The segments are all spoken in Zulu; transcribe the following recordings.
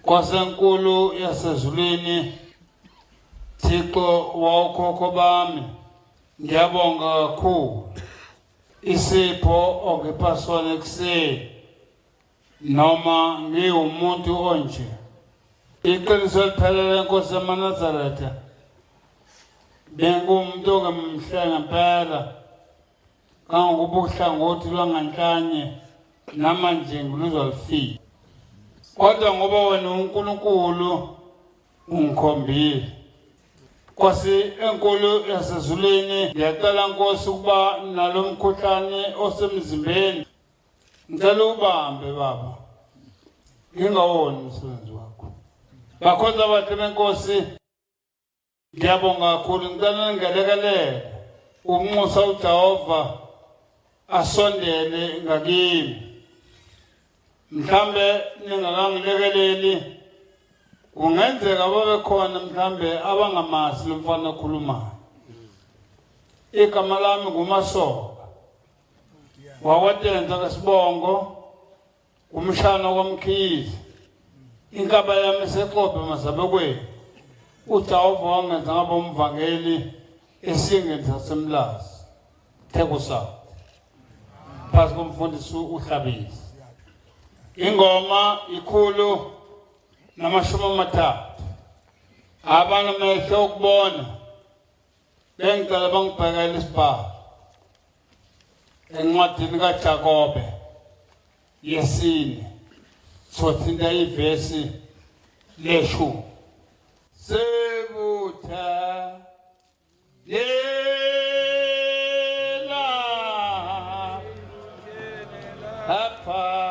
kwasenkulu yasezulwini, Thixo waokhokho bami, ngiyabonga kakhulu isipho ongipha sona ekuseni noma ngiwumuntu onje. Iqiniso eliphelele Nkosi yamaNazaretha, bengumuntu ongemhle ngempela, kangokuba uhlangothi lwanganhlanye namanje ngiluzolifika. Kodwa ngoba wena uNkulunkulu ungikhombile, Nkosi enkulu yasezulwini, ngiyacela Nkosi ukuba nalo mkhuhlane osemzimbeni ngicela ubambe Baba, ngingawoni umsebenzi wakho. Bakhoza bathi benkosi, ngiyabonga kakhulu, ngicela ngelekelele ukunxusa uJehova asondele ngakimi. Mhlambe ningakangilekeleli, kungenzeka babe khona mhlambe abangamazi lo mfana okhulumayo. Igama lami nguMasoka wakwaNtenza kaSibongo, umshana kwaMkhize. Inkaba yami seXhobe Mazabekweni. uJehova wangenza ngaba umvangeli esingeni saseMlazi, Thekwusapho, phasi komfundisi uHlabisi. Ingoma 130. Abanamehlo okubona bengicela bangibhekele isibhalo encwadini kaJakobe yesine, sothinta ivesi le-10. Sebutha lela apha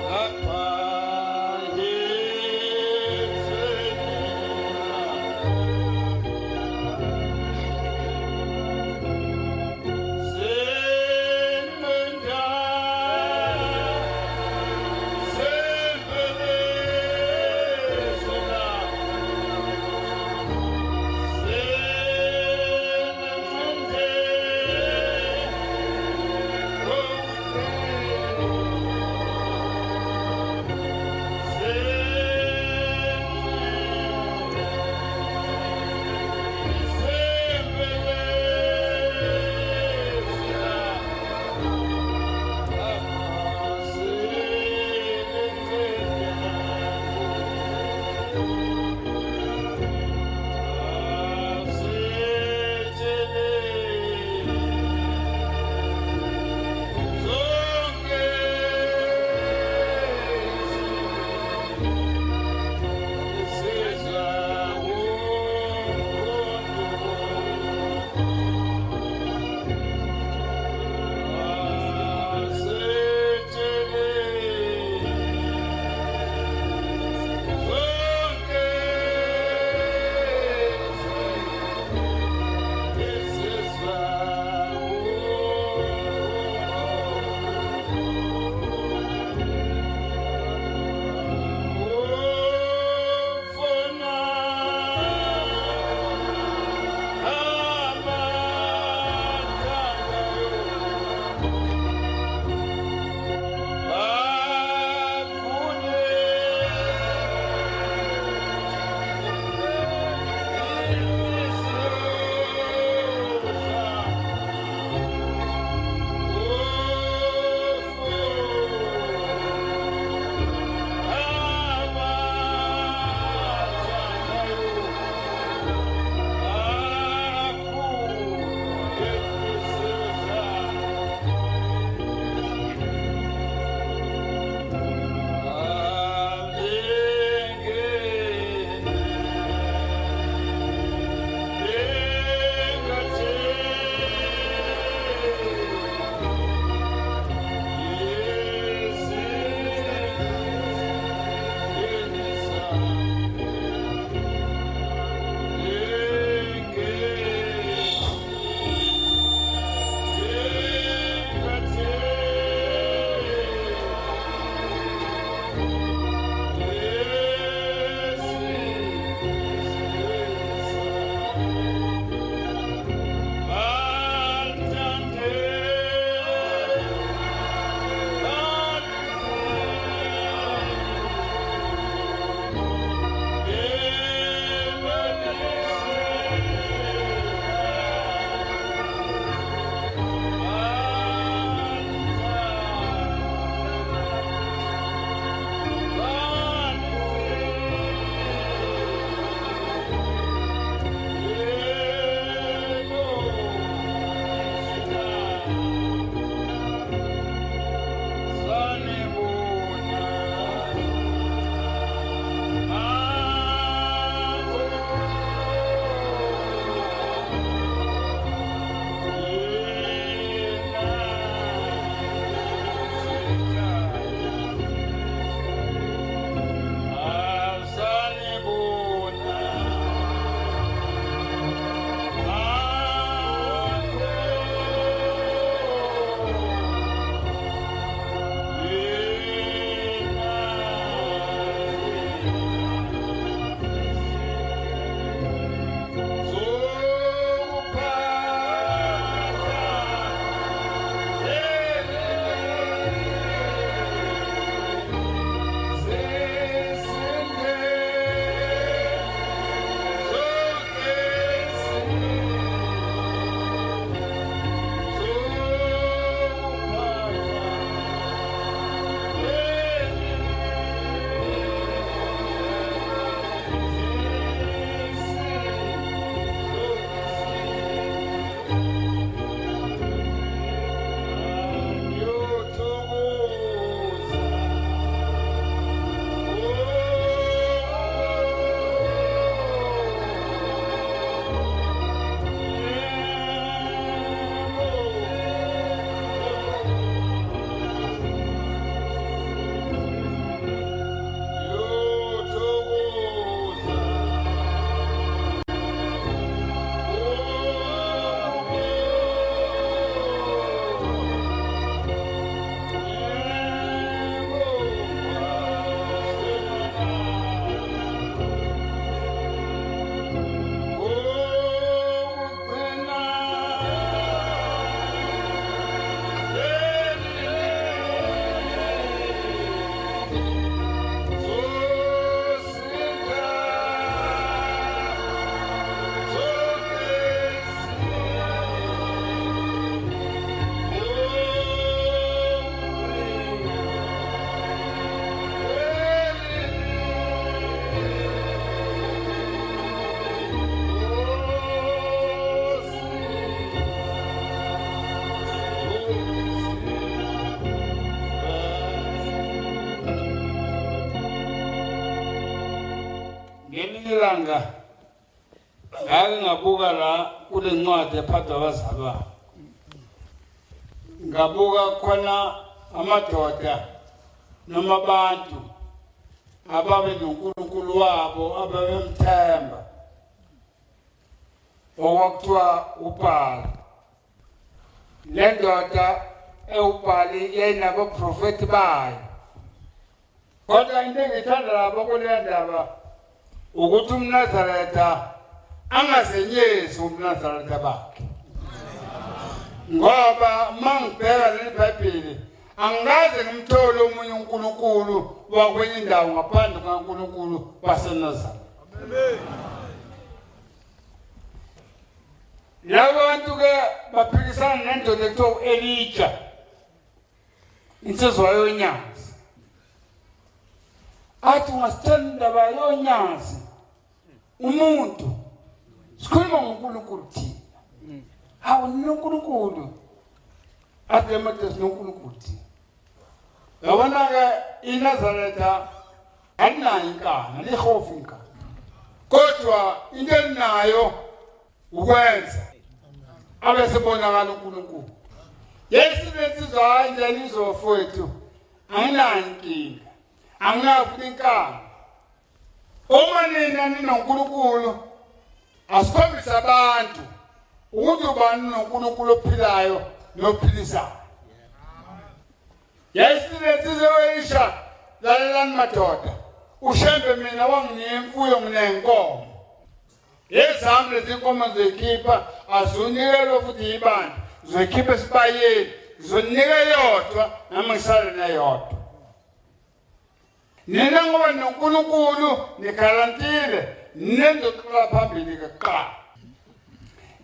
Papa. ilanga ngake ngabuka la kule ncwadi ephathwa abazalwane. Ngabuka khona amadoda noma abantu ababe noNkulunkulu wabo ababemthemba. Okwakuthiwa uBhala. Le ndoda eubhali yenabo prophet bayo. Kodwa into engithanda lapha kule ndaba ukuthi umNazaretha angazenyezi umNazaretha bakhe. Ngoba mangibheka leli Bhayibheli angikaze ngimthole omunye uNkulunkulu wakwenye indawo ngaphandle kaNkulunkulu waseNazaretha. Amen. Labo bantu ke baphikisana nendoda ekuthiwa Elijah. Insizwa yonyazi. Athi ungasitshela indaba yonyazi. Umuntu sikhuluma ngoNkulunkulu thina. Hawu noNkulunkulu. Athi emathesi noNkulunkulu thina. Yabona ke iNazaretha alinayo inkani, alihofu inkani. Kodwa into elinayo ukwenza abesebonakala uNkulunkulu. Yesu lensizwa hayi njani izofowethu. Anginayo inkinga. Anginayo inkani. Uma nina ninoNkulunkulu asikhombisa abantu ukuthi ubani noNkulunkulu ophilayo nophilisayo. Yesu lensizwa oyisha lalelani madoda. Ushembe mina wanginika imfuyo nginenkomo. Yezami lezi nkomo zoyikhipha azunikelwe futhi ibandla. Zoyikhipha esibayeni. Zonika yodwa nami ngisale nayodwa. Nina ngoba noNkulunkulu nigarantile nendoqala phambili kuqala.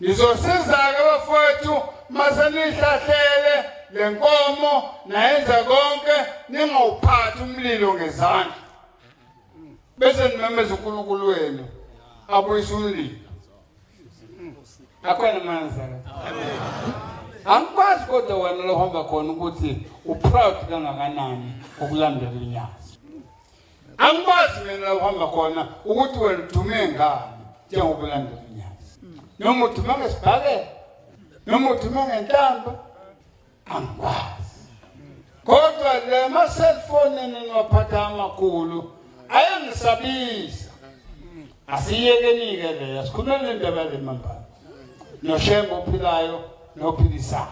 Nizosiza-ke bafowethu mase nihlahlele lenkomo nayenza konke ningawuphathi umlilo ngezandla. Bese nimemeza uNkulunkulu wenu abuyisa umlilo. Akhona Nazaretha. Amen. Angikwazi kodwa wena lohamba khona ukuthi uproud kangakanani ukulandela inyazi. Angikwazi mina lohamba khona ukuthi wena udume ngani njengokulandela inyazi. Noma udume ngesibhakela, noma udume ngentambo, angikwazi. Kodwa le ma cellphone niwaphatha amakhulu ayangisabisa. Asiyeke-ke le asikhuluma nendaba le mambala. NoShembe ophilayo nophilisayo.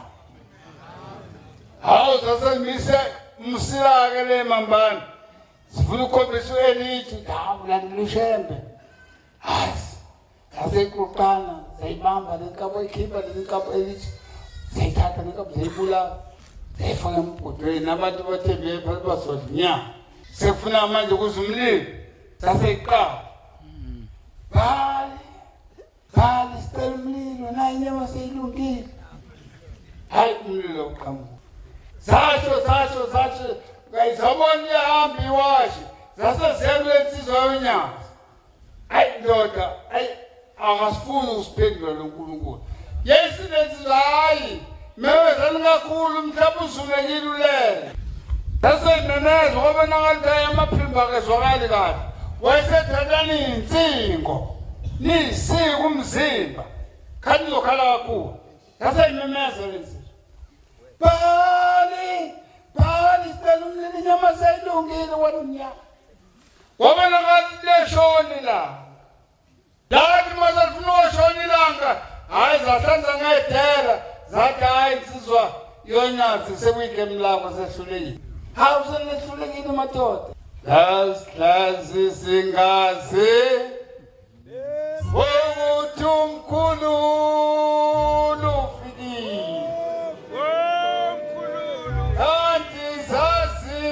Hawu sasemise umsila-ke le mambala. Sifuna ukukhombisa uElijah, hawu landela uShembe. Hayi. Sasekuqala zayibamba le nkabi oyikhipha le nkabi Elijah. Zayithatha le nkabi zayibulala. Zayifaka emgodweni abantu bathembe basodlinya. Sekufuna manje ukuze umlilo. Saseyiqala. Bali sicela umlilo naye inyama seyilungile. Hayi umlilo uqhamuka. Zasho ngayizabona ihamba iwashi. Zasezekule insizwa yonyazi. Hayi ndoda, hayi akasifuni usiphendula loNkulunkulu. Yesu lensizwa hayi mewezani kakhulu umhlaba uzulekile ulele. Saseneneza ngoba nakalithaya amaphimba akezwakali kahle. Wayesethathani insingo. Nisika umzimba. Kanti lokhala kakhulu. Saseyimemeza lensizwa. Bali sicela umlilo inyama seyilungile wena. Wabona ngathi leshoni la. Lathi mazafuna ushoni langa. Hayi zahlanza ngedela. Zathi hayi insizwa yonyazi sekuyike mlako sehlulekile. Hawu senehlulekile madoda. Lazi singazi. Ukuthi umkhulu ufikile. Kanti sazi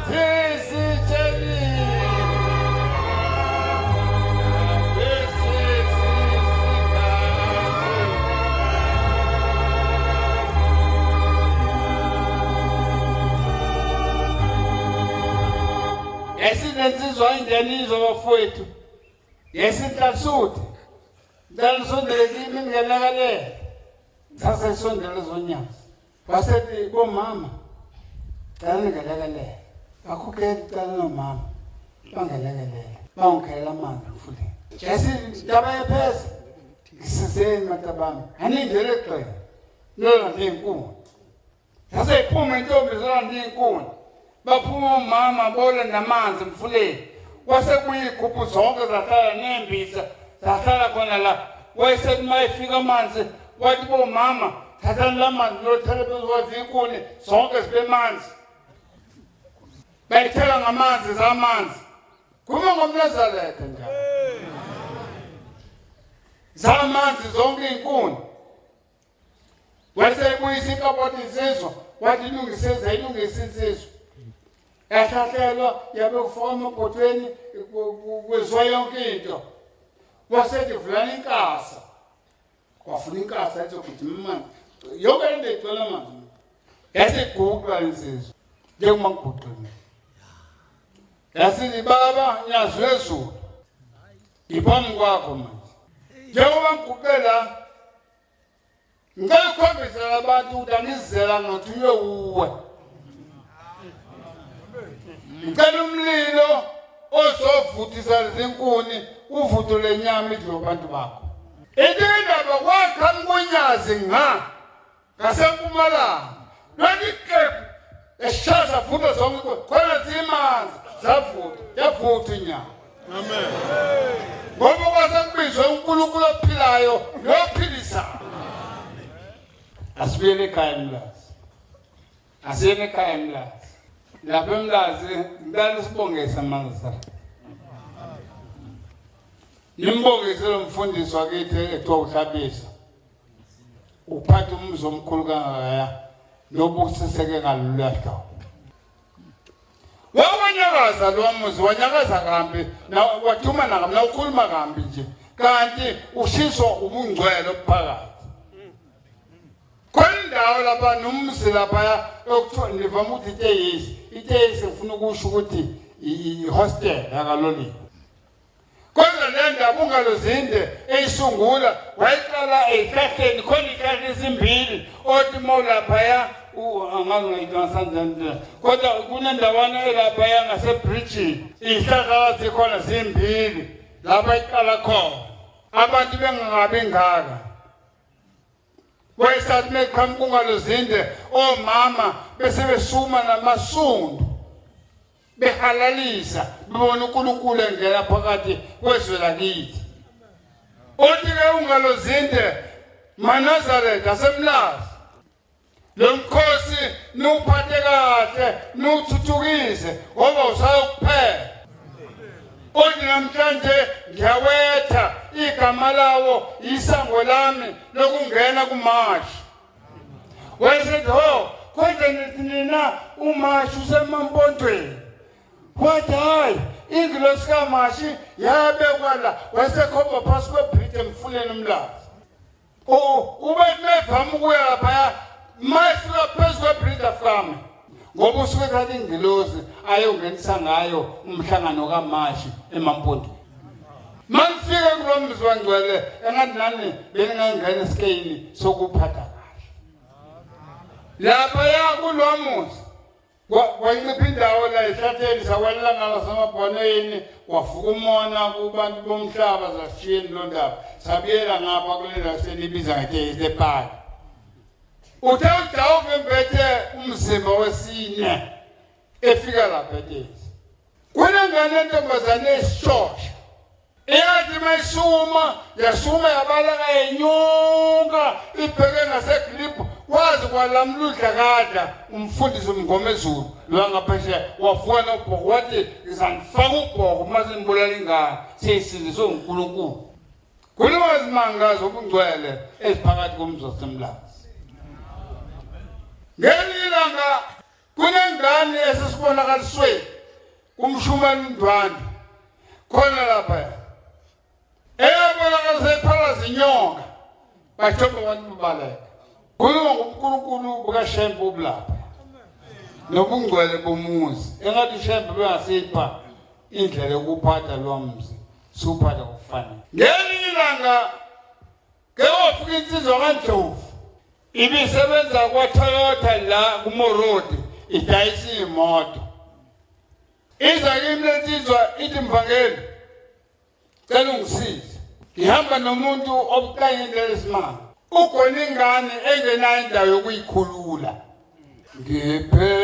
sisitshelile. Esinensizwa indenizo bafowethu. Yesinhlasuthe. Ndalisondele kimi ngelakale. Sasa isondele zonyazi. Basethi bomama. Ngale ngelakale. Akukho cala nomama. Bangelekelela. Bangikhalela amanzi emfuleni. Yasi ndaba yapheza. Isizeni matabami. Anindlela egcwele. Lola ndinkuni. Yase iphuma intombi zola ndinkuni. Baphuma umama bola namanzi emfuleni. Wase kuyigubhu zonke zahlala nembisa. Zahlala khona la. Wayese mayifika amanzi wathi bo mama thathani lamanzi lothela phezu kwazinkuni zonke zibe manzi. Bayithela ngamanzi zamanzi. Kuma ngomNazaretha njalo. Zamanzi zonke inkuni. Wase buyisa ikaboti insizwa wathi ilungise insizwa. Yathathelwa yabe ufaka amabhotweni kwezwa yonke into. Wasethi vulani inkasa. Wafuna inkasa yathi ugijima amanzi. Yonke into igcwele amanzi. Yathi iguqula insizwa. Njengoba ngiguqile. Yasithi baba nyazwe ezulu. Ngiphambi kwakho manje. Njengoba ngiguqela ngikhombisa abantu ukuthi angizela ngothunywe uwe. Ngicela umlilo ozovuthisa lezinkuni uvutho lenyama idlo abantu bakho. Indaba kwakha mkunyazi ngasempumalanga. Lwaniqephu eshaza vuthwa zonke khona zimanzi zavutha yavutha inyama. Amen. Ngoba kwasekubizwe uNkulunkulu ophilayo nophilisayo. Asibuyele ekhaya Mlazi. Asiyene ekhaya Mlazi. Lapha eMlazi ngicela sibongeze amandla. Nimbongeze lo mfundisi wakithi ethiwa uHlabisa. Uphatha umzi omkhulu kangaka nobusiseke ngalulahlo. Wanyakaza lo muzi wanyakaza kambi na wathuma nami na ukhuluma kambi nje. Kanti ushiswa ubungcwele ophakathi. Kondawo lapha nomzi lapha okuthiwa nivama ukuthi iteyisi ufuna ukusho ukuthi i-hostel yakaloliwe. Kodwa le ndaba ungalozinde eyisungula wayiqala ehlahleni khona ihlahla ezimbili othi mawulaphaya angazi kodwa kunendawana elaphaya ngasebridgini izihlahla zikhona zimbili lapha iqala khona abantu bengangabi ngaka. Wayesathi meqhamuka kungalozinde omama bese besuma namasundu behalalisa bebona uNkulunkulu engena phakathi kwezwe lakithi. Uthi ke ungalozinde maNazaretha aseMlazi. Lo mkhosi nuphathe kahle nuthuthukise ngoba usayokuphela. Uthi namhlanje ngiyawetha igama lawo isango lami lokungena kumashi. Wayesethi ho kodwa nina umashi usemampontweni. Wathi hayi ingilosi kaMashi yabekwa la wayesekhomba phasi kwebridge emfuleni uMlazi. Ubethi mevama ukuya lapha mayifika phezu kwebridge afame. Ngoba usuke ethatha ingilosi ayongenisa ngayo umhlangano kaMashi emampondweni. Manifike kulo mzi wangcwele engathi nani beningangena esikeyini sokuphatha kahle. Lapha yakulo muzi wayincipha indawo la ehlatheni sawelana nasemabhonweni wafuka umona kubantu bomhlaba zasishiyeni lo ndaba sabiyela ngapha kulela senibiza ngethe epaki. Uthe uJehova embethe umzimba wesine efika lapha eTesi. Kunengane entombazane esishosha eyathi mayisuma yasuma yabalaka yenyuka ibheke ngasegriphu kwazi kwalamludla kada umfundisi umngomezulu lo ngaphesheya wafuka nobhoko wathi ngizanifaka ubhoko mase ngibulala ingane seyisindiswe uNkulunkulu. Khuluma izimanga zobungcwele eziphakathi komzi waseMlazi. Ngelilanga kunengane esesibonakaliswe kumshumani Ndwandwe khona lapha. Eyabonakaliswe phala zinyonga bathoba abantu babaleka. Khuluma ngoNkulunkulu bukaShembe ubulapha. Nobungcwele bomuzi. Engathi uShembe bengasipha indlela yokuphatha lo mzi. Suphatha kufanele. Ngelilanga ke wafika insizwa kaNdlovu. Ibisebenza kwaToyota la kuMorodi idayisa imoto. iza kimi lensizwa ithi Mvangeli cela ungisize ngihamba nomuntu obuqanyendela isimanga ugona ingane engenayo indawo yokuyikhulula ngiphe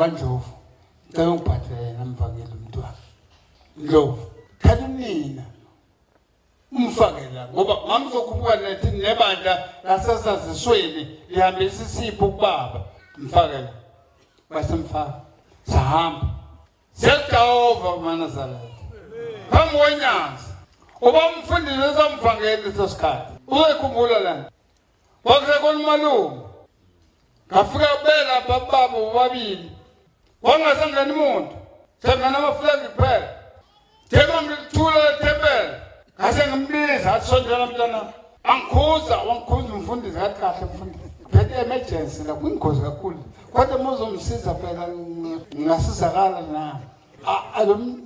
baba Ndlovu cela ungiphathele namvangeli umntwana Ndlovu thatha nina umfakela ngoba ngamzokhuphuka nethi nebandla lasasazisweni lihambisa isipho kubaba mfakela wasemfaka sahamba siyajova manazarete phambi kwenyazi uba umfundisi esamvangeli leso sikhathi uyekhumbula lana wakusekona umalume ngafika ubela baba bobabili wangasangani umuntu sengana amafulegi kuphela thema ngithula lethempela ngase ngimbiza athondela mntana angikhuza wangikhuza umfundisi ngathi kahle mfundisi phethe emergency la kwingozi kakhulu kodwa mozomsiza phela ngingasizakala na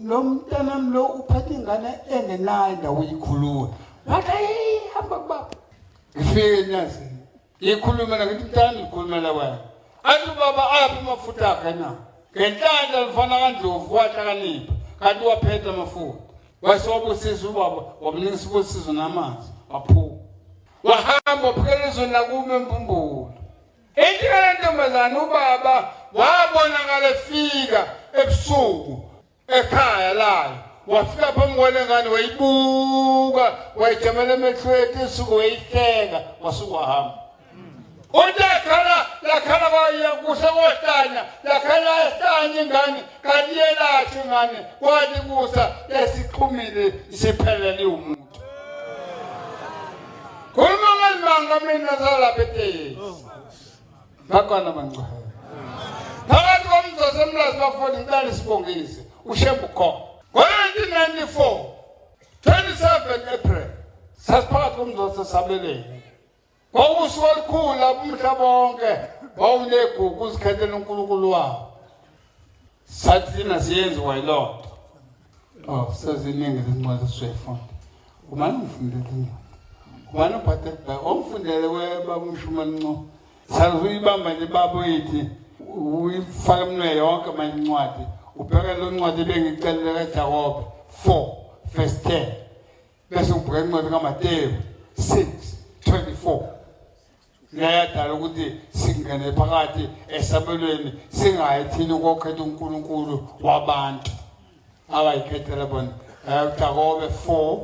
lo mntana lo uphethe ingane engenayo indawo yikhulula wathi hamba kubaba ngifike enyazini yikhuluma ngithi mntana ngikhulumela wena athi baba aphi amafutha akhe na ngenhlanhla lifana kaNdlovu wahlakanipha kanti waphetha amafutha wasewabusisa ubaba wamnika isibusiso namanzi waphuka wahamba uphelezweni lakume empumbulo inhle ntombazana ubaba wabonakala efika ebusuku ekhaya layo wafika phambi kwalengane wayibuka wayijamela emehlweni isuku wayihleka wasuka wahamba lakhala kwaya kusekohlanya lakhala ehlanya ingane kanti yelathe ingane kwathi kusa lesixhumile isiphelele umuntu khuluma ngelimanga mina zalapha eTesi bakwana bangcwele phakathi komzozo emlazi bafoni ngicela sibongise uShembe ukhona ngo-1994 27 April sasiphakathi komzozo sabeleni kwawusuku olukhulu lapho umhlaba wonke wawunegugu uzikhethela uNkulunkulu wawo sathi thina siyenziwa yilonto seziningi izincwadi esizifunda Umane umfundele incwadi. Umane uphathe kubheka. Omfundele webaba uMshumanco. Saluzuyibamba nje baba uyithi uyifaka emnwe yonke manje incwadi. Ubheka lo ncwadi bengicelele kaJakobe 4 verse 10. Bese ubheka incwadi kaMateyu 6:24. Ngiyadala ukuthi singene phakathi esabelweni singayi thina ukukhetha uNkulunkulu wabantu abayikhethela bona. Jakobe 4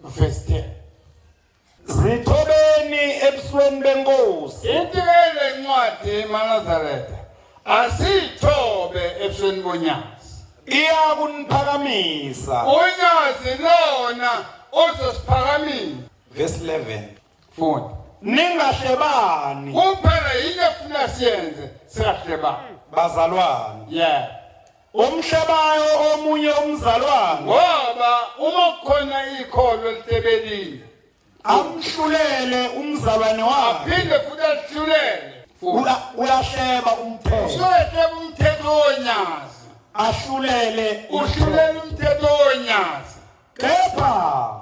verse 10. Zithobeni ebusweni benkosi. Itikele incwadi maNazaretha asithobe ebusweni bonyazi. Iyakuniphakamisa. Unyazi lona uzosiphakamisa. Verse 11. Funda. Ningahlebani. Kuphela yini efuna siyenze singahlebani. Bazalwane. Yeah. Umhlebayo omunye umzalwane. Ngoba uma kukhona ikholo litebelini amhlulele umzalwane wakhe. Aphinde futhi alihlulele. Uyahleba umthetho. Usuhleba umthetho wonyazi. Ahlulele umthetho wonyazi. Kepha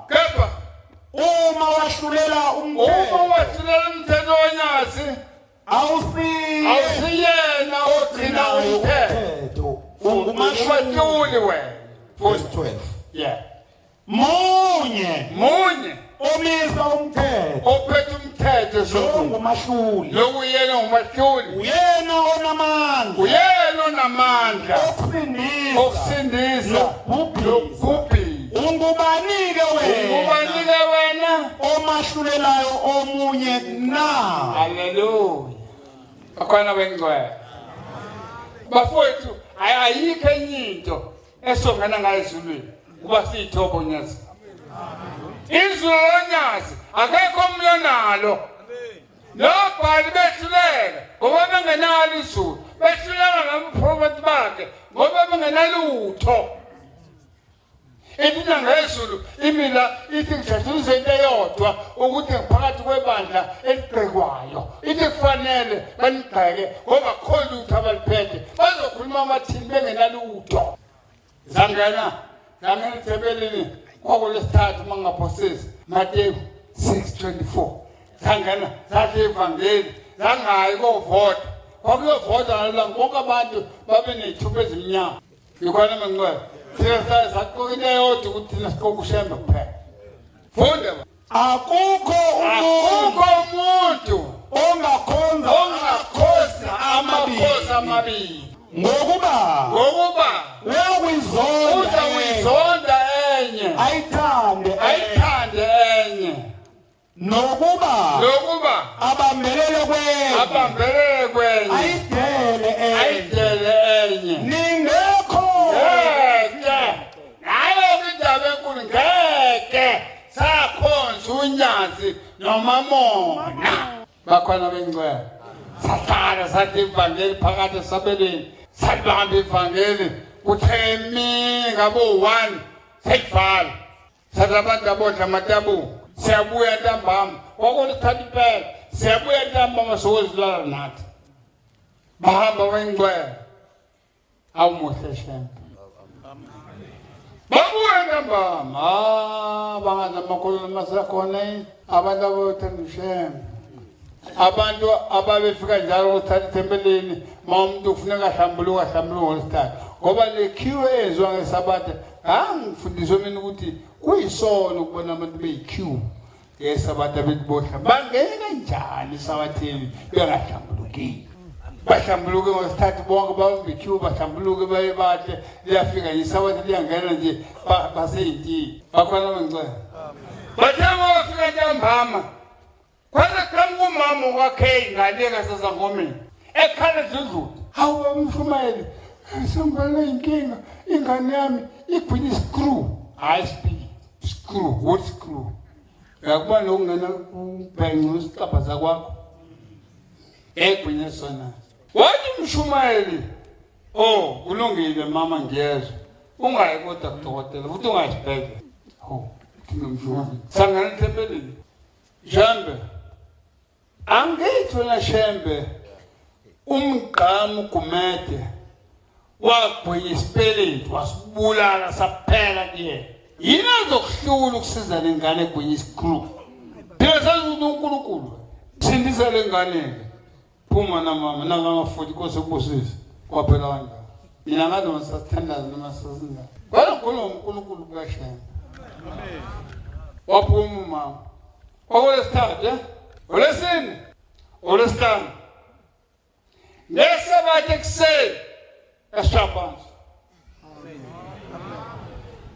uma wahlulela umthetho wonyazi awusiyena ogcina umthetho. Ungumashwatyuli wena. Verse 12. Yeah. Munye omisa umthetho. Ophethe umthetho ongumashuli. Lokuyena ngumashuli. Uyena onamandla. Uyena onamandla. Okusindisa. Lokubhubhisa. Ungubanike wena omahlulelayo omunye na. Hallelujah. Akhona wengcwele. Bafowethu ayikho enye into esongana ngayo ezulwini kuba siyithobo nyazi. Izulu lonyazi akekho umlonalo. Nobhali behlulela ngoba bengenalo izulu. Behlulela ngabaprofeti bakhe ngoba bengenalutho. Edina ngezulu imila ithi ngijathuze into eyodwa ukuthi ngiphakathi kwebandla elibhekwayo. Ithi kufanele banigxeke ngoba khona lutho abaliphethe. Bazokhuluma amathini bengenalutho. Zangena ethebelini kwakulesithathu mangaphosisi Mateyu 6:24. Zangena zathi evangeli zangayi kovota. Kwakuyovota nalanga bonke abantu babe nethuba ezimnyama. Ngikhona mangcwele. Sakho into eyodwa ukuthi thina siqoka uShembe kuphela. Funda. Akukho umuntu ongakhonza amabili. Ngokuba uyakuyizonda enye. Ayithande enye. Nokuba abambelele kwenye. Ayidele enye. Ningekho. Ngeke sakhonza unyazi noma mona. Bakhona bengcwele. Sahlala sathi ivangeli phakathi esabelweni. Salibamba ivangeli uthemi ngabo 1 sayivala. Sathi abantu abodla amatabu. Siyabuya ntambama. Kwakulithatha impela. Siyabuya ntambama sokuzilala nathi. Bahamba bengcwele. Awumuhle Shembe. Babuya ntambama. Bangaza amakhulu masakhona abantu abothanda uShembe. Abantu ababefika njalo ukuthatha ithempelini umuntu ufuneka ahlambuluka ngolesithathu. Ngoba le queue ezwa ngesabatha angifundiswe mina ukuthi kuyisono ukubona abantu beyiqueue ngesabatha betibodla. Bangena kanjani esabatheni bengahlambulukile. Bahlambuluke ngolesithathu bonke babequeue bahlambuluke baye bahle liyafika isabatha liyangena nje baseyintini. Bakhona bengcwele. Bathe bafika ntambama. Kwase khamu umama wakhe ngaleka sasangomeni. Ekhala zizulu. Hawu umshumayeli. Sengibale inkinga. Ingane yami igwini screw. Hayi speed. Screw. What screw? Yakuba lokungena ubhenqo isicaphaza kwakho. Egwini sona. Wathi umshumayeli. Oh, kulungile mama ngiyezwa. Ungayi kodwa kudokotela, futhi ungayisibhedlela. Oh, ngimshumayeli. Sangana ethempelini. Shembe. Angithi wena Shembe umgqamo Gumede wagwinya isipeleti wasibulala saphela kuye. yina zokuhlula ukusiza lengane kwenye isikhulu phela sazi uNkulunkulu sindisa lengane phuma na mama nangamafuthi kose kubusisa kwaphela kanjani mina ngathi masathandaza noma sasinga kodwa uNkulunkulu kaShembe amen waphuma mama okwesithathu olesine olesihlanu ngesabathe ekuseni eshabanzi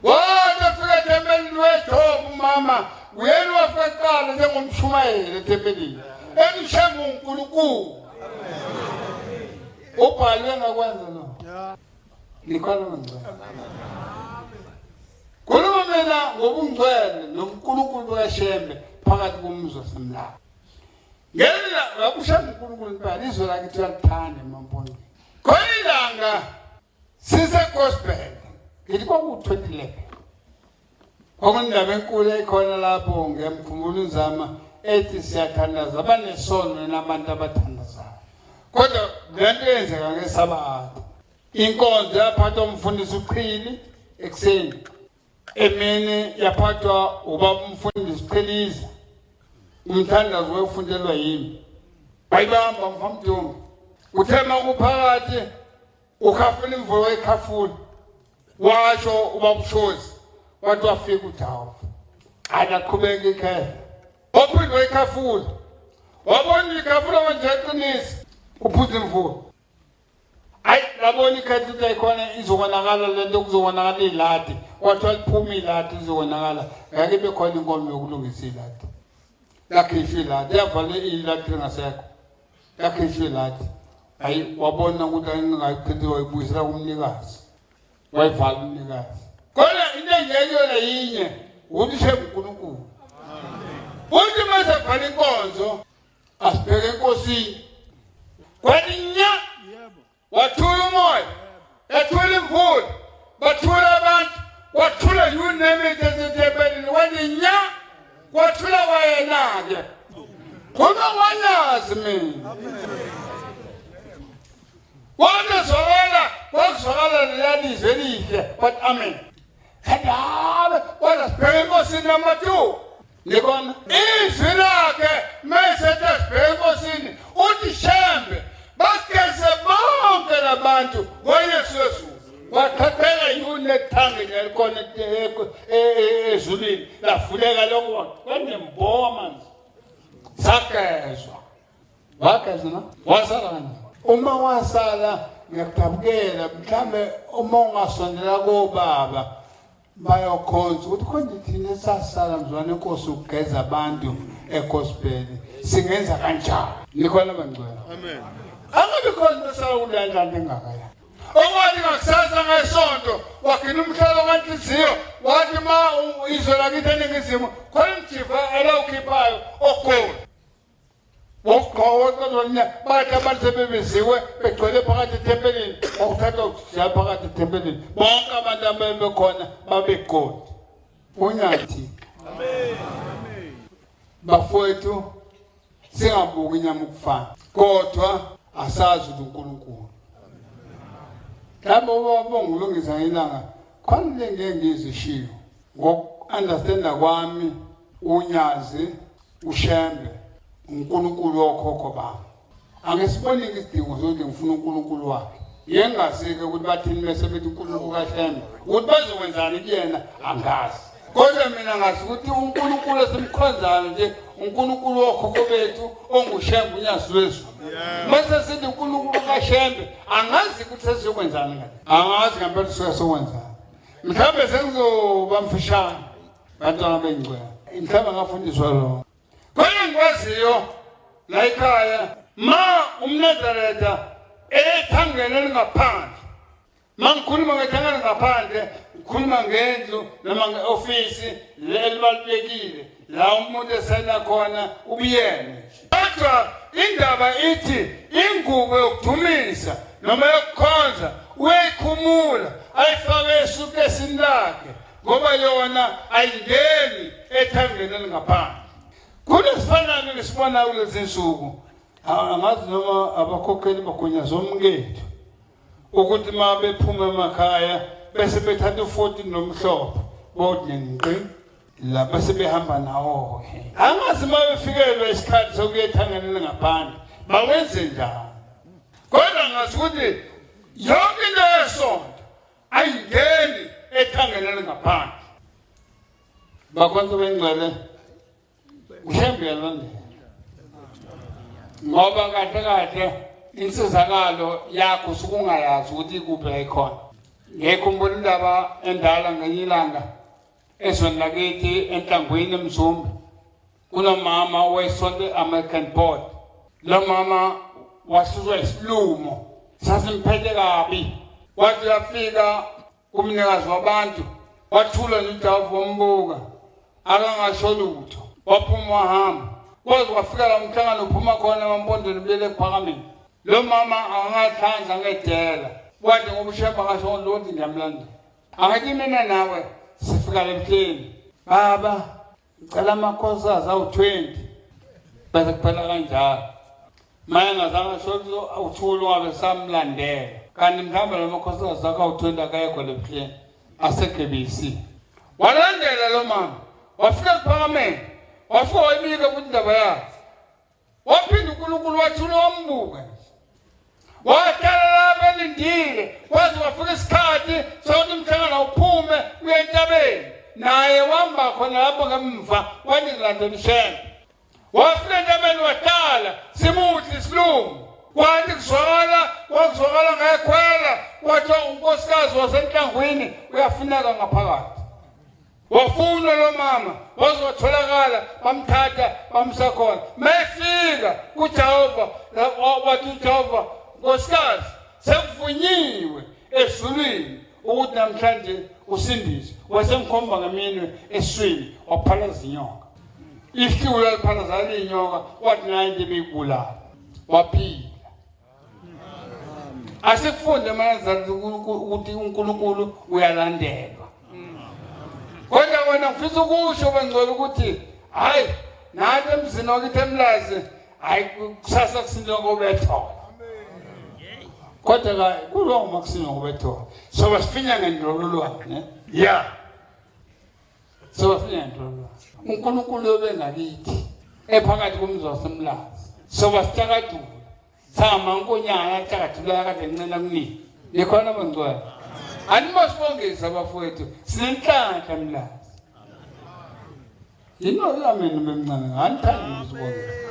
wona fika thembelini wethobu mama uyena wafika kuqala njengomshumayeli ethembelini emshembe uNkulunkulu ubhalwe ngakwenza lo nikhona ngcwele khuluma mina ngobungcwele noNkulunkulu kaShembe phakathi komuzwa semlalo ngena ngakushaya uNkulunkulu impela izwe lakithi uyalithanda mamboni khona sise gospel ngithi kwaku-2011 okundaba enkulu ekhona lapho ngemkhumbulo uzama ethi siyathandaza abanesono nabantu abathandazayo kodwa lento yenzeka ngesabatha inkonzo yaphathwa umfundisi uQhili ekuseni emini yaphathwa ubaba umfundisi uQheliza umthandazo wefundelwa yimi bayibamba mfamdumbi uthema kuphakathi ukhafula imvulo ekhafula washo ubabushozi wathi wafika uDawu akaqhubeka ekhaya ophindwe ekhafula wabona ikhafula manje eqinisa uphuza imvulo ayi labona ikhathi utayikhona izobonakala lento kuzobonakala iladi wathi waliphuma iladi izobonakala ngeke bekhona inkomo yokulungisa iladi yakhishwa iladi yavale iladi ngasekho yakhishwa iladi ayi wabona ukuthi ayingayiqhithi wayibuyisela kumnikazi wayivala umnikazi kodwa into engeyona yinye ukuthi Shembe uNkulunkulu uthi mase bhala inkonzo asibheke enkosini kwalinya wathula umoya yathula imvula bathula abantu wathula you name it ezithebelini walinya wathula wayena-ke kuba wanyazi mina wakuzwakala lelalizwe elihle but amen hadabe wasibheke enkosini number 2 nikona izwi lakhe mayesethi asibheke enkosini uthi Shembe bageze bonke labantu ngoyesu Yesu wathathela yunethange nelikhona ezulwini lafuleka lokho kwanembowa manje sagezwa wagezwa wasala kanjani uma wasala ngiyakudabukela mhlambe uma ungasondela kobaba bayokhonza ukuthi konje thina sasala mzwane enkosi ukugeza abantu egospel singenza kanjani nikhona bangcwele amen angabe khona besala kulanda ngengakaya owathi ngakusasa ngesonto wakhina umhlalo kanhliziyo wathi ma izwe lakithi eningizimu khona umjiva elawukhiphayo okhona wokuqhaweka bathi abantu sebebiziwe begcwele phakathi ethempelini wakuthatha ukujala phakathi ethempelini bonke abantu abebekhona babegodi unyathi amen bafowethu singabuki inyama ukufana kodwa asazi uNkulunkulu labo bongulungisa ilanga khona ngengizishiyo ngoku-understanda kwami unyazi uShembe uNkulunkulu wokhokho bami angisiboni isidingo sokuthi ngifuna uNkulunkulu wakhe yengasike ukuthi bathini bese bethi uNkulunkulu kaShembe ukuthi bazokwenzani kuyena angazi kodwa mina ngazi ukuthi uNkulunkulu esimkhonzayo nje uNkulunkulu wokhokho bethu onguShembe unyazi wezulu mase sithi uNkulunkulu kaShembe angazi ukuthi sesizokwenzani ngani angazi ngempela sizokwenzani mhlawumbe sengizoba mfishane bantwana bengcwele mhlawumbe ngafundiswa lo khona ngikwaziyo la ekhaya ma umNazaretha ethangene lingaphandle mangikhuluma ngethangene ngaphandle ngikhuluma ngendlu noma ngeofisi elibalulekile la umuntu esena khona ubiyene kodwa indaba ithi ingubo yokudumisa noma yokukhonza uyayikhumula ayifake esukesini lakhe ngoba yona ayingeni ethangene lingaphandle kunesifanayo ngesibona kulezi nsuku angazi noma abakhokheli bagunyaza umkethu ukuthi ma bephuma emakhaya bese bethatha u14 nomhlophe bodnengqi lapha sebehamba nawo angazi mabefikelwe isikhathi sokuyethanganela ngaphandle bawenze njani kodwa ngazi ukuthi yonke into yesonto ayingeni ethanganela ngaphandle bakwenza bengcwele ushembela ngoba kahle insizakalo yakho sukungayazi ukuthi ikuphi la ikhona ngekhumbula indaba endala ngenyilanga ezweni lakithi enhlangwini eMzumbe kunomama wesonto American board lo mama wasizwa isilumo sasimphethe kabi wathi yafika kumnikazi wabantu wathula njavu wombuka akangasho lutho waphuma wahamba kwaze kwafika la mhlangano uphuma khona emampondweni bele ephakameni lo mama angahlanza ngedela wathi ngoba uShembe akasho lutho ngiyamlandela akathi mina nawe sifika lemhleni baba ngicela amakhosazi awu20 bese kuphela kanjalo manje ngazama sho awuthula wabe samlandela kanti mhlawumbe lo makhosazi akho awu20 akayekho lemhleni asekebisi walandela lo mama wafika ephakameni wafika wayibika futhi indaba yakhe waphinda uNkulunkulu wathula wambuka wahlala lapha elindile kwaze wafika isikhathi sokuthi umhlangano uphume uye entabeni naye wamba khona lapho ngemva wathi ngilandela uShembe wafika entabeni wahlala simuthi isilungu kwathi kuzwakala ngekhwela wathi unkosikazi wasenhlangwini uyafuneka ngaphakathi wafuna lo mama wazotholakala bamthatha bamsa khona mayefika kuJehova wathi uJehova nkosikazi sekuvunyiwe ezulwini ukuthi namhlanje usindise wasemkhomba ngeminwe eswini waphalaza inyoka ihlula liphalaza inyoka wathi naye ebeyibulala waphila asikufunde manje ukuthi uNkulunkulu uyalandelwa kodwa wena ufisa ukusho bengcwele ukuthi hayi nathi emzini wakithi eMlazi hayi kusasa kusindwa ngobethola kodwa kulo makusindwa ngobethola so basifinya ngendololwane ya so basifinya ngendololwane uNkulunkulu obengakithi ephakathi komzi waseMlazi so basitakadula sama nkonyana takadula kade ncela kunini likhona bengcwele animasibongeza abafowethu sinenhlanhla eMlazi yino yameni bemncane ngithanda ukuzibongeza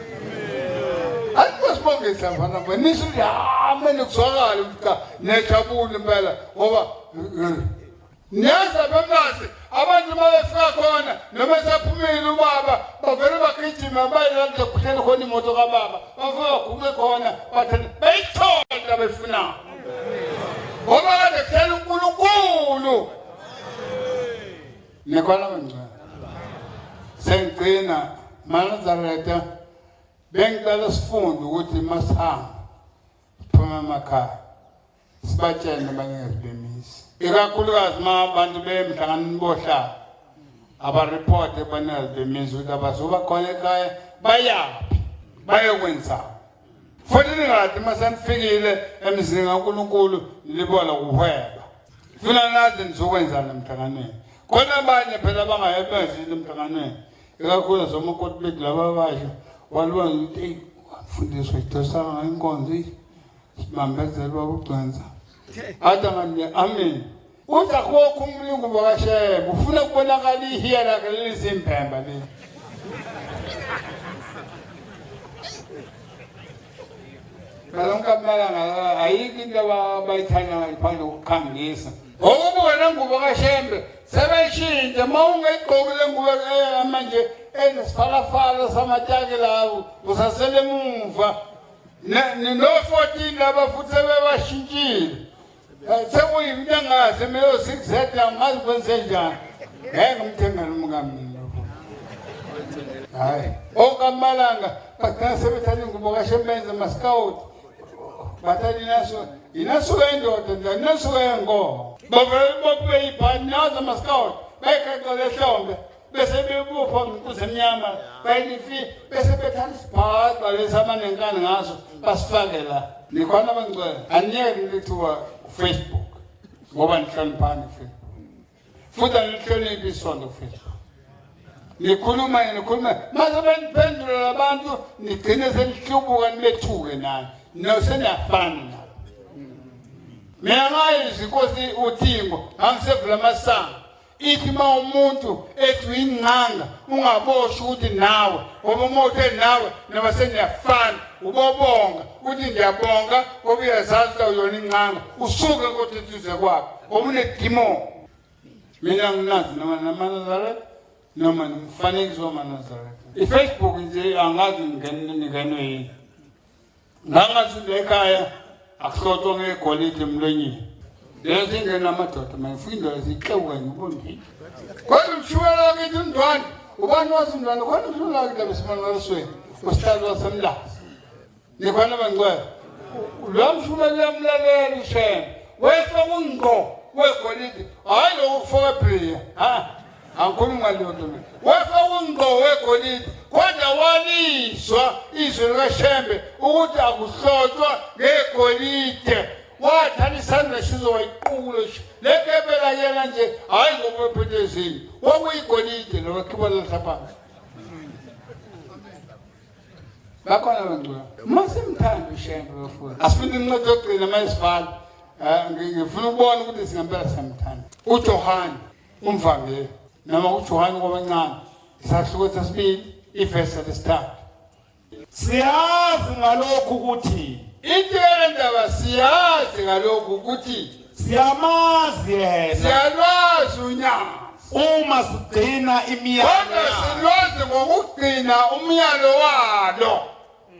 animasibongeza mfana mfana nisho yameni kuzwakala ukuthi nejabule impela ngoba niyaza beMlazi abantu bayefika khona noma sephumile ubaba bavele bagijima bayilanda kuhleli khona imoto kaBaba bafika gume khona bathi bayithola befuna ngoba kade kuhleli uNkulunkulu nekhona manje sengcina Nazareth bengicela sifunde ukuthi masihamba phuma emakhaya sibatshele abanye bemisi ikakhulukazi abantu bemhlanganweni bohlala abareport abanezi bemisi ukuthi abazoba khona ekhaya bayaphi bayokwenza futhi ningathi masanifikile emzini kaNkulunkulu nilibona ukuhweba funa nazi nizokwenza emhlanganweni khona abanye phela bangayebenzile emhlanganweni ikakhulukazi omakoti bethu laba abasha walibona ukuthi fundiswa idosana inkonzo sibambezela babugcwenza Adamani amen uza kwokho umlungu bakaShembe ufuna kubonakala ihiya lakhe lelizimpemba leli kalonkamala ayiki into abayithanda ngaphandle kokukhangisa okubona ngubo kaShembe sebeshintshe mawungayigqokile ngubo manje enesifalafala samataki lawo usasele emuva no 14 laba futhi sebebashintshile sekuyinto engazi meyo 6Z angazi kwenze njani ngeke ngimthengele umkamini lokho hayi okamalanga bagcina sebethatha ingubo kaShembe maScout bathali naso inasuka indoda nje inasuka yengo bavele bobe ibhani nazo maScout bayikaqala ehlombe bese bebupha ngikuze emnyama bayilifi bese bethatha isibhaqa lesama nenkani ngaso basifake la nikhona abangcwele aniyeke lithuwa Facebook ngoba nihloniphani Facebook futhi angihloniphi isondo futhi. Nikhuluma mase beniphendula labantu nigcine senihlubuka nibethuke nani noseniyafana nabo. Mina ngayizi inkosi uThingo angisevula amasanga ithi ma umuntu ethi uyingqanga ungaboshi ukuthi nawe ngoba umothe nawe nabaseniyafana ubobonga uthi ngiyabonga ngoba uyazazi uyona ingqanga usuke kodwa kwakho ngoba unedimo. Mina nginazi noma namanazareth noma nimfanekiso wamanazareth. iFacebook nje angazi ngingenwe yini. Nangathi lekhaya akuhlotshwa ngegolide emlonyeni. Lezi ingena amadoda mayifunda izixeku ngibonile. Kodwa mshwela kithi Ndwandwe ubani wazi Ndwandwe khona mshwela kithi besimana ngarisweni usihlalo wasemlazi. Nikhona bangcwele. Lo mshwela liyamlalela uShembe. Wefa kungqo wegolide hayi lo ufaka player. Angikhuluma leyo nto mina. Wefa kungqo wegolide kodwa waliswa izwi likaShembe ukuthi akuhlotshwa ngegolide. Wathanda isandla sizowayiqula lekebela yena nje hayi ngokuphethezini wakuyigolide lo wakhibala laphansi. Bakhona bangcwele masimthanda uShembe bafuna asifuna incede ogcina mayisivala. Ngifuna ukubona ukuthi singempela samthanda uJohane umvangeli noma uJohane kwabancane isahluko sesibili iverse lesithathu. Siyazi ngalokhu ukuthi Intele ndaba siyazi ngalokhu ukuthi siyamazi yena siyalwazi unyazi uma sigcina imiyalo kodwa silwazi ngokugcina umyalo walo.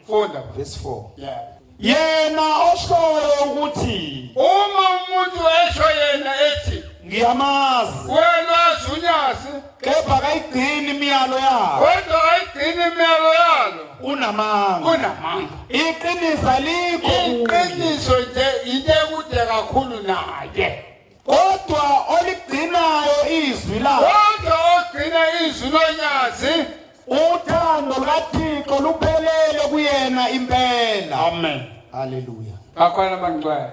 Funda verse 4. yeah. Yena oshoyo ukuthi Uma umuntu esho yena ethi ngiyamazi welwazi unyazi kepha kayigcini imiyalo yakhe kodwa ayigcina imiyalo yalo unamanga. Iqiniso alikho iqiniso nje into ekude kakhulu naye. kodwa oligcinayo izwi lakhe Kodwa ogcina izwi lonyazi uthando lukaThixo luphelele kuyena impela. amen. Haleluya. Bakhona bangcwele.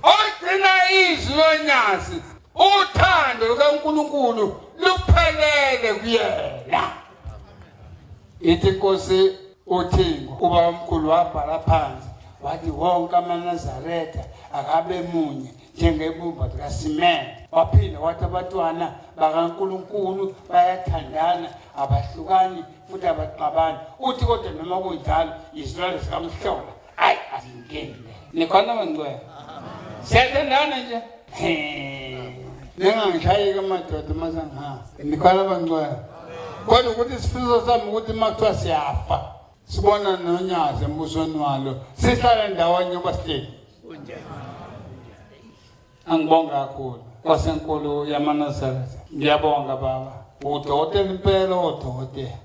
Ogcina izwi lonyazi uthando lukaNkulunkulu luphelele kuyena. Ithi inkosi uThingo ubaba omkhulu wabhala phansi wathi wonke amaNazaretha akabe munye njengebumba likaSimene. Waphinda wathi abantwana bakaNkulunkulu bayathandana abahlukani futhi abaxabani. Uthi kodwa noma kunjalo izilwane zikaMhlola ayi azinkeni. Nikhona bangcwele. Siyathandana nje. Ningangishayeki amadoda mazanga. Nikhona bangcwele. Kodwa ukuthi isifiso sami ukuthi makuthiwa siyafa sibona nonyazi embusweni walo sihlala ndawonye obasihleli. Angibonga kakhulu kwasenkulu yamaNazaretha. Ngiyabonga baba udokotela impela udokotela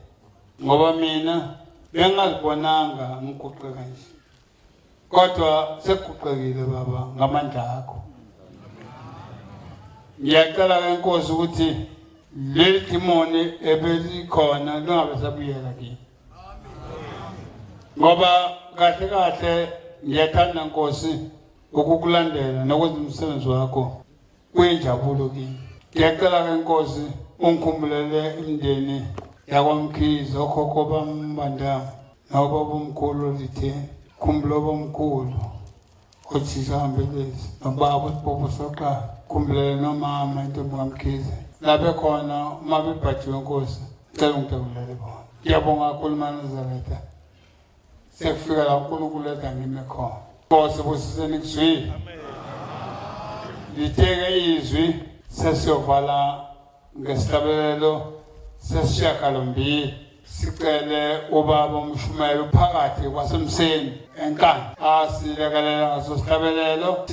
ngoba mina bengazibonanga ngiguqeka nje kodwa sekuguqekile baba ngamandla akho. Ngiyacela ke inkosi ukuthi leli dimoni ebelikhona lingabe sabuyela kimi. Ngoba kahle kahle ngiyathanda inkosi ukukulandela nokwenza umsebenzi wakho kuyinjabulo kimi. Ngiyacela ke inkosi ungikhumbulele imindeni yakwaMkhize okhokho bambandama nobaba omkhulu Litheni. Khumbula bomkhulu othisambelezi nobaba uSibopho Soqala. Khumbulele nomama intombi kaMkhize lapho khona uma bebhajiwe inkosi cela ungidabulele bona. Ngiyabonga kakhulu maNazaretha sekufika la uNkulunkulu etha ngime khona. Nkosi busiseni kuzwile. Liteke izwi sesiyovala ngesihlabelelo sesishiyagalombili sicele ubaba umshumayeli phakathi kwasemseni enkani asilekelela ngaso sihlabelelo.